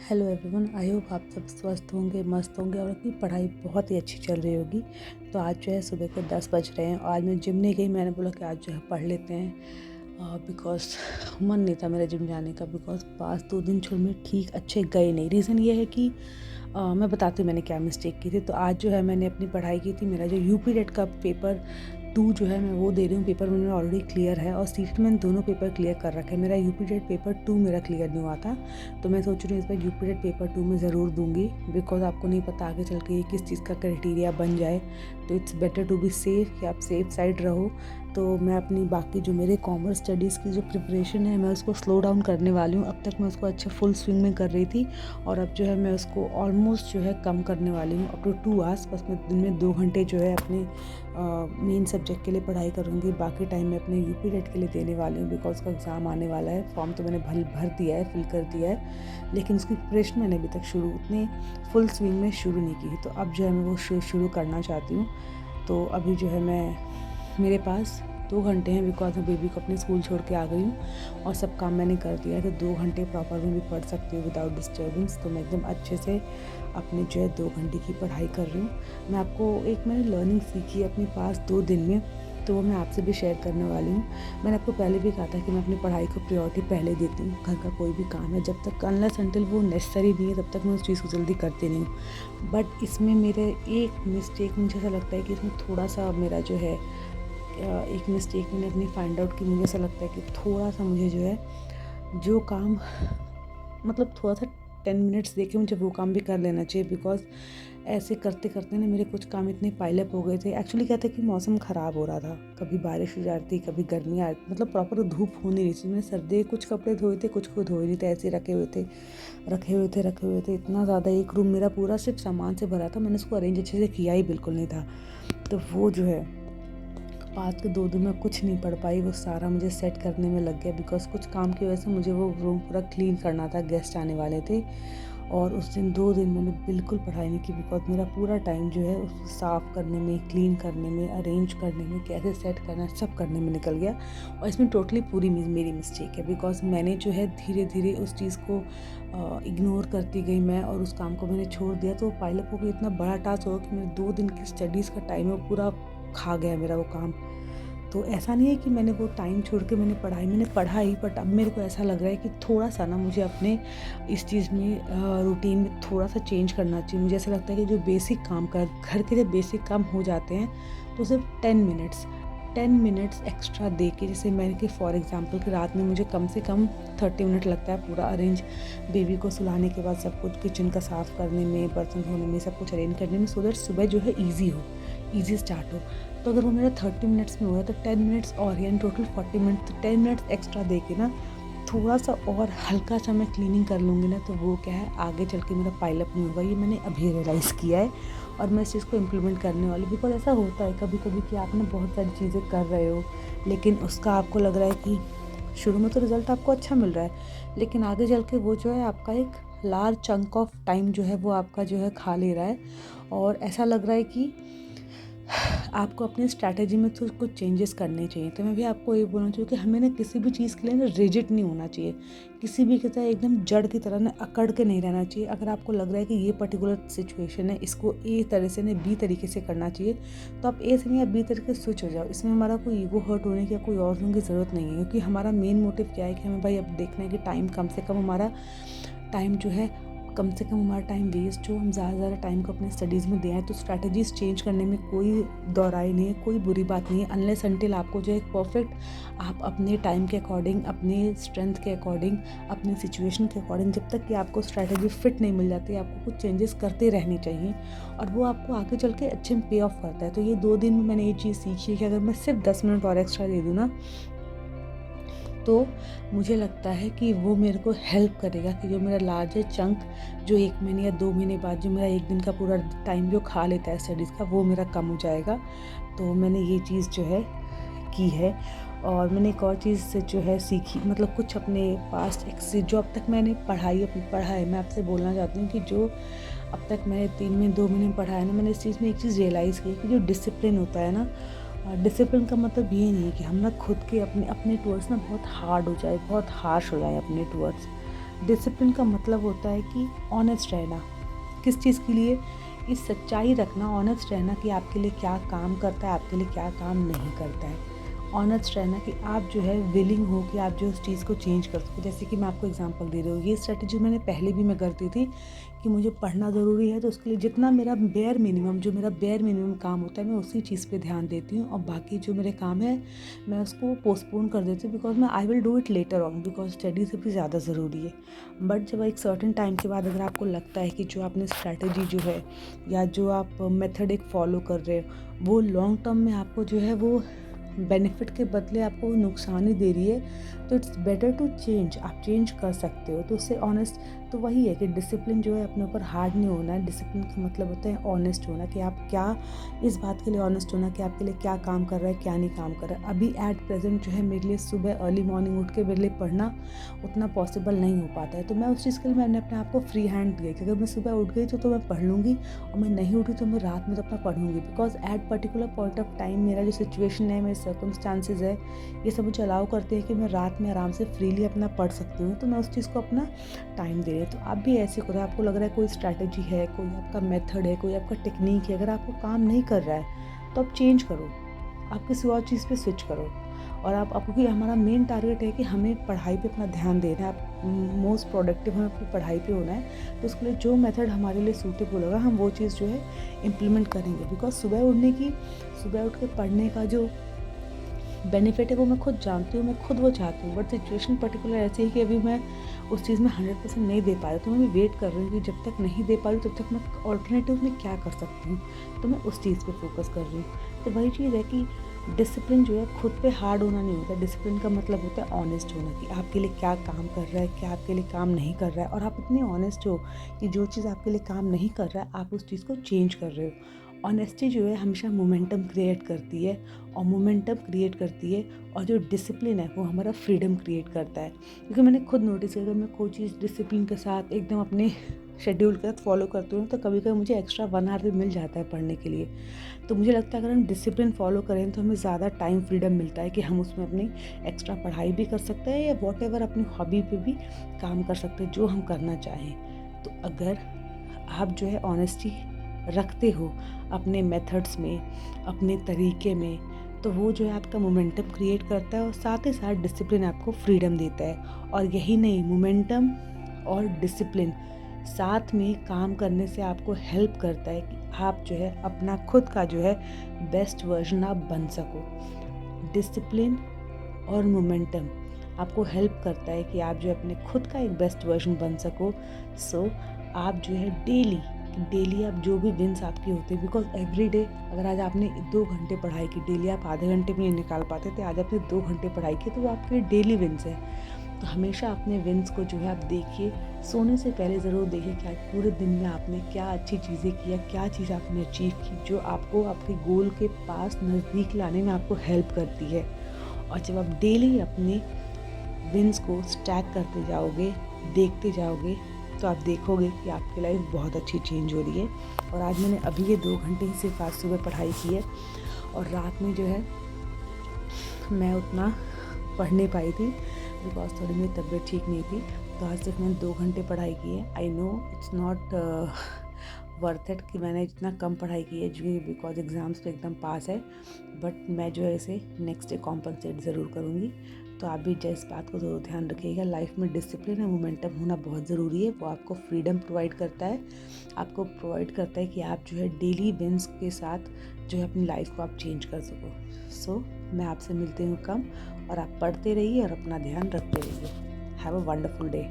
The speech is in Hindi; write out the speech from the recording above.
हेलो एवरीवन, आई होप आप सब स्वस्थ होंगे, मस्त होंगे और अपनी पढ़ाई बहुत ही अच्छी चल रही होगी। तो आज जो है सुबह के 10 बज रहे हैं और आज मैं जिम नहीं गई। मैंने बोला कि आज जो है पढ़ लेते हैं बिकॉज़ मन नहीं था मेरा जिम जाने का। बिकॉज़ पास 2 दिन छोड़ में ठीक अच्छे गए नहीं। रीज़न ये है कि मैं बताती हूँ मैंने क्या मिस्टेक की थी। तो आज जो है मैंने अपनी पढ़ाई की थी। मेरा जो यूपी टेट का पेपर 2 जो है मैं वो दे रही हूँ। पेपर मेरा ऑलरेडी क्लियर है और सीटेट मैंने दोनों पेपर क्लियर कर रखे हैं। मेरा यूपी टेट पेपर 2 मेरा क्लियर नहीं हुआ था, तो मैं सोच रही हूँ इस बार यूपी टेट पेपर 2 में ज़रूर दूंगी। बिकॉज आपको नहीं पता आगे चल के किस चीज़ का क्राइटेरिया बन जाए, तो it's better to be safe कि आप सेफ साइड रहो। तो मैं अपनी बाकी जो मेरे कॉमर्स स्टडीज़ की जो प्रिपरेशन है मैं उसको स्लो डाउन करने वाली हूँ। अब तक मैं उसको अच्छे फुल स्विंग में कर रही थी और अब जो है मैं उसको ऑलमोस्ट जो है कम करने वाली हूँ, अप टू 2 आवर्स। बस मैं दिन में 2 घंटे जो है अपने मेन सब्जेक्ट के लिए पढ़ाई करूँगी। बाकी टाइम मैं अपने यूपी टेट के लिए देने वाली हूँ बिकॉज उसका एग्ज़ाम आने वाला है। फॉर्म तो मैंने भर दिया है, फिल कर दिया है, लेकिन उसकी प्रिपरेशन मैंने अभी तक उतनी फुल स्विंग में शुरू नहीं की। तो अब जो है मैं वो शुरू करना चाहती हूँ। तो अभी जो है मेरे पास 2 घंटे हैं बिकॉज मैं बेबी को अपने स्कूल छोड़ के आ गई हूँ और सब काम मैंने कर दिया है। तो 2 घंटे प्रॉपर में भी पढ़ सकती हूँ विदाउट डिस्टर्बेंस। तो मैं एकदम अच्छे से अपने जो है 2 घंटे की पढ़ाई कर रही हूँ। मैं आपको मैंने लर्निंग सीखी है अपने पास 2 दिन में, तो वो मैं आपसे भी शेयर करने वाली हूँ। मैंने आपको पहले भी कहा था कि मैं अपनी पढ़ाई को प्रायोरिटी पहले देती हूँ। घर का कोई भी काम है जब तक अनलेस अनटिल वो नेसेसरी नहीं है तब तक मैं उस चीज़ को जल्दी करती नहीं हूँ। बट इसमें मेरे एक मिस्टेक मुझे ऐसा लगता है कि इसमें थोड़ा सा मेरा जो है एक मिस्टेक मैंने अपनी फाइंड आउट की। मुझे ऐसा लगता है कि थोड़ा सा मुझे जो है जो काम मतलब थोड़ा सा 10 मिनट्स देके मुझे वो काम भी कर लेना चाहिए। बिकॉज ऐसे करते करते ना मेरे कुछ काम इतने पाइलअप हो गए थे। एक्चुअली क्या था कि मौसम ख़राब हो रहा था, कभी बारिश हो जाती कभी गर्मी आ मतलब प्रॉपर धूप हो नहीं रही थी। मैंने सर्दी कुछ कपड़े धोए थे, कुछ को धोए नहीं थे, ऐसे रखे हुए थे। इतना ज़्यादा एक रूम मेरा पूरा सिर्फ सामान से भरा था। मैंने उसको अरेंज अच्छे से किया ही बिल्कुल नहीं था। तो वो जो है पास के 2 दिन में कुछ नहीं पढ़ पाई, वो सारा मुझे सेट करने में लग गया। बिकॉज कुछ काम की वजह से मुझे वो रूम पूरा क्लीन करना था, गेस्ट आने वाले थे और उस दिन 2 दिन मैंने बिल्कुल पढ़ाई नहीं की। बिकॉज मेरा पूरा टाइम जो है उसको साफ़ करने में, क्लीन करने में, अरेंज करने में, कैसे सेट करना है सब करने में निकल गया। और इसमें टोटली पूरी मेरी मिस्टेक है। बिकॉज मैंने जो है धीरे धीरे उस चीज़ को इग्नोर करती गई मैं और उस काम को मैंने छोड़ दिया। तो पाइलअप हो गया, इतना बड़ा टास्क होगा कि मेरे 2 दिन की स्टडीज़ का टाइम है वो पूरा खा गया मेरा वो काम। तो ऐसा नहीं है कि मैंने वो टाइम छोड़ के मैंने पढ़ा ही, बट अब मेरे को ऐसा लग रहा है कि थोड़ा सा ना मुझे अपने इस चीज़ में रूटीन में थोड़ा सा चेंज करना चाहिए। मुझे ऐसा लगता है कि जो बेसिक काम घर के जो बेसिक काम हो जाते हैं तो सिर्फ 10 मिनट्स एक्स्ट्रा दे के, जैसे मैंने कि फॉर एग्जांपल कि रात में मुझे कम से कम 30 मिनट लगता है पूरा अरेंज, बेबी को सुलाने के बाद सब कुछ किचन का साफ़ करने में, बर्तन धोने में, सब कुछ अरेंज करने में, सो दैट सुबह जो है ईजी स्टार्ट हो। तो अगर वो मेरा 30 मिनट्स में हो रहा है तो 10 मिनट्स और, यानी टोटल 40 मिनट, तो 10 मिनट्स एक्स्ट्रा दे के ना थोड़ा सा और हल्का सा मैं क्लीनिंग कर लूँगी ना, तो वो क्या है आगे चल के मेरा पाइलअप नहीं होगा। ये मैंने अभी रियलाइज़ किया है और मैं इस चीज़ को इम्प्लीमेंट करने वाली। बिकॉज ऐसा होता है कभी कभी कि आप ना बहुत सारी चीज़ें कर रहे हो लेकिन उसका आपको लग रहा है कि शुरू में तो रिज़ल्ट आपको अच्छा मिल रहा है, लेकिन आगे चल के वो जो है आपका एक लार्ज चंक ऑफ टाइम जो है वो आपका जो है खा ले रहा है। और ऐसा लग रहा है कि आपको अपनी स्ट्रैटेजी में तो कुछ चेंजेस करने चाहिए। तो मैं भी आपको ये बोलना चाहिए कि हमें ना किसी भी चीज़ के लिए ना रिजिड नहीं होना चाहिए, किसी भी की तरह एकदम जड़ की तरह ना अकड़ के नहीं रहना चाहिए। अगर आपको लग रहा है कि ये पर्टिकुलर सिचुएशन है, इसको ए तरह से नहीं बी तरीके से करना चाहिए, तो आप ए से नहीं आप बी तरीके से स्विच हो जाओ। इसमें हमारा कोई ईगो हर्ट होने की या कोई और होने की ज़रूरत नहीं है, क्योंकि हमारा मेन मोटिव क्या है कि हमें भाई अब देखना है कि टाइम कम से कम हमारा टाइम जो है कम से कम हमारा टाइम वेस्ट हो, हम ज़्यादा टाइम को अपने स्टडीज़ में दें। तो स्ट्रैटेजीज़ चेंज करने में कोई दोहराई नहीं है, कोई बुरी बात नहीं है, अनलेस अनटिल आपको जो एक परफेक्ट आप अपने टाइम के अकॉर्डिंग, अपने स्ट्रेंथ के अकॉर्डिंग, अपनी सिचुएशन के अकॉर्डिंग, जब तक कि आपको स्ट्रैटेजी फिट नहीं मिल जाती आपको कुछ चेंजेस करते रहने चाहिए और वो आपको आगे चल के अच्छे में पे ऑफ करता है। तो ये 2 दिन में मैंने ये चीज़ सीखी है कि अगर मैं सिर्फ 10 मिनट और एक्स्ट्रा दे दूँ ना, तो मुझे लगता है कि वो मेरे को हेल्प करेगा कि जो मेरा लार्जर चंक जो 1 महीने या 2 महीने बाद जो मेरा 1 दिन का पूरा टाइम जो खा लेता है स्टडीज़ का, वो मेरा कम हो जाएगा। तो मैंने ये चीज़ जो है की है। और मैंने एक और चीज़ जो है सीखी, मतलब कुछ अपने पास्ट जो अब तक मैंने पढ़ा है, मैं आपसे बोलना चाहती हूँ कि जो अब तक मैंने 2 महीने में पढ़ा है ना, मैंने इस चीज़ में एक चीज़ रियलाइज़ की कि जो डिसिप्लिन होता है ना, डिसिप्लिन का मतलब ये नहीं है कि हम ना खुद के अपने टूवर्ड्स ना बहुत हार्ड हो जाए, बहुत हार्श हो जाए अपने टूवर्ड्स। डिसिप्लिन का मतलब होता है कि ऑनेस्ट रहना, किस चीज़ के लिए, इस सच्चाई रखना, ऑनेस्ट रहना कि आपके लिए क्या काम करता है, आपके लिए क्या काम नहीं करता है। ऑनेस्ट रहना कि आप जो है विलिंग हो कि आप जो उस चीज़ को चेंज कर सको। जैसे कि मैं आपको एग्जांपल दे रही हूँ, ये स्ट्रेटजी मैंने पहले भी मैं करती थी कि मुझे पढ़ना ज़रूरी है, तो उसके लिए जितना मेरा बेयर मिनिमम काम होता है मैं उसी चीज़ पे ध्यान देती हूँ, और बाकी जो मेरे काम है मैं उसको पोस्टपोन कर देती हूँ, बिकॉज मैं I will do it later on, because study से भी ज़्यादा ज़रूरी है। बट जब एक सर्टेन टाइम के बाद अगर आपको लगता है कि जो आपने स्ट्रैटेजी जो है या जो आप मेथड एक फॉलो कर रहे हो वो लॉन्ग टर्म में आपको जो है वो बेनिफिट के बदले आपको नुकसान ही दे रही है, तो इट्स बेटर टू चेंज। आप चेंज कर सकते हो, तो उससे ऑनेस्ट, तो वही है कि डिसिप्लिन जो है अपने ऊपर हार्ड नहीं होना है। डिसिप्लिन का मतलब होता है ऑनेस्ट होना, कि आप क्या, इस बात के लिए ऑनेस्ट होना कि आपके लिए क्या काम कर रहा है, क्या नहीं काम कर रहा है। अभी एट प्रेजेंट जो है मेरे लिए सुबह अर्ली मॉर्निंग उठ के मेरे लिए पढ़ना उतना पॉसिबल नहीं हो पाता है, तो मैं उस चीज़ के लिए मैंने अपने आप को फ्री हैंड दिया कि अगर मैं सुबह उठ गई तो मैं पढ़ लूँगी, और मैं नहीं उठी तो मैं रात में तो अपना पढ़ूँगी, because at particular point of time मेरा जो सिचुएशन है, मेरे सर्कमस्टांसेस है, ये सब मुझे अलाउ करते हैं कि मैं रात में आराम से फ्रीली अपना पढ़ सकती हूँ, तो मैं उस चीज़ को अपना टाइम दे रही हूँ। तो आप भी ऐसे करो, आपको लग रहा है कोई स्ट्रैटेजी है, कोई आपका मेथड है, कोई आपका टेक्निक है, अगर आपको काम नहीं कर रहा है तो आप चेंज करो, आप किसी और चीज़ पे स्विच करो। और आप क्योंकि हमारा मेन टारगेट है कि हमें पढ़ाई पे अपना ध्यान देना है, आप मोस्ट प्रोडक्टिव हमें अपनी पढ़ाई पे होना है, तो उसके लिए जो मेथड हमारे लिए सूटेबल होगा हम वो चीज़ जो है इम्प्लीमेंट करेंगे। बिकॉज सुबह उठ के पढ़ने का जो बेनिफिट है वो मैं खुद जानती हूँ, मैं खुद वो चाहती हूँ, बट सिचुएशन पर्टिकुलर ऐसी है कि अभी मैं उस चीज़ में 100% नहीं दे पा रही, तो मैं वेट कर रही हूँ कि जब तक नहीं दे पा रही तब तक मैं ऑल्टरनेटिव में क्या कर सकती हूँ, तो मैं उस चीज़ पे फोकस कर रही हूँ। तो वही चीज़ है कि डिसिप्लिन जो है खुद पे हार्ड होना नहीं होता, डिसिप्लिन का मतलब होता है ऑनेस्ट होना कि आपके लिए क्या काम कर रहा है, क्या आपके लिए काम नहीं कर रहा है, और आप इतने ऑनेस्ट हो कि जो चीज़ आपके लिए काम नहीं कर रहा है आप उस चीज़ को चेंज कर रहे हो। ऑनेस्टी जो है हमेशा मोमेंटम क्रिएट करती है, और जो डिसिप्लिन है वो हमारा फ्रीडम क्रिएट करता है। क्योंकि मैंने खुद नोटिस किया, अगर मैं कोई चीज़ डिसिप्लिन के साथ एकदम अपने शेड्यूल के साथ फॉलो करती हूँ तो कभी कभी मुझे एक्स्ट्रा 1 आवर भी मिल जाता है पढ़ने के लिए। तो मुझे लगता है अगर हम डिसिप्लिन फॉलो करें तो हमें ज़्यादा टाइम फ्रीडम मिलता है कि हम उसमें अपनी एक्स्ट्रा पढ़ाई भी कर सकते हैं या वॉट अपनी हॉबी पे भी काम कर सकते हैं जो हम करना चाहें। तो अगर आप जो है ऑनेस्टी रखते हो अपने मेथड्स में, अपने तरीके में, तो वो जो है आपका मोमेंटम क्रिएट करता है, और साथ ही साथ डिसिप्लिन आपको फ्रीडम देता है। और यही नहीं, मोमेंटम और डिसिप्लिन साथ में काम करने से आपको हेल्प करता है कि आप जो है अपना खुद का जो है बेस्ट वर्जन आप बन सको। डिसिप्लिन और मोमेंटम आपको हेल्प करता है कि आप जो है अपने खुद का एक बेस्ट वर्जन बन सको। सो आप जो है डेली आप जो भी विन्स आपके होते हैं, बिकॉज एवरी डे अगर आज आपने 2 घंटे पढ़ाई की, डेली आप आधे घंटे भी नहीं निकाल पाते थे, आज आपने 2 घंटे पढ़ाई की, तो वो आपके डेली विन्स है। तो हमेशा अपने विन्स को जो है आप देखिए, सोने से पहले ज़रूर देखिए कि आज पूरे दिन में आपने क्या अच्छी चीज़ें किया, क्या चीज़ आपने अचीव की जो आपको आपके गोल के पास नज़दीक लाने में आपको हेल्प करती है। और जब आप डेली अपने विन्स को स्टैक करते जाओगे, देखते जाओगे, तो आप देखोगे कि आपकी लाइफ बहुत अच्छी चेंज हो रही है। और आज मैंने अभी ये 2 घंटे ही सिर्फ आज सुबह पढ़ाई की है, और रात में जो है मैं उतना पढ़ नहीं पाई थी बिकॉज थोड़ी मेरी तबीयत ठीक नहीं थी। तो आज सिर्फ मैंने 2 घंटे पढ़ाई की है। I know it's not worth it कि मैंने इतना कम पढ़ाई की है, जो बिकॉज एग्ज़ाम्स पे एकदम पास है, बट मैं जो है इसे नेक्स्ट डे कॉम्पनसेट ज़रूर करूँगी। तो आप भी इस बात को ज़रूर ध्यान रखिएगा, लाइफ में डिसिप्लिन और मोमेंटम होना बहुत ज़रूरी है। वो आपको फ्रीडम प्रोवाइड करता है, आपको प्रोवाइड करता है कि आप जो है डेली विन्स के साथ जो है अपनी लाइफ को आप चेंज कर सको। सो मैं आपसे मिलती हूँ कम, और आप पढ़ते रहिए और अपना ध्यान रखते रहिए। Have a wonderful day.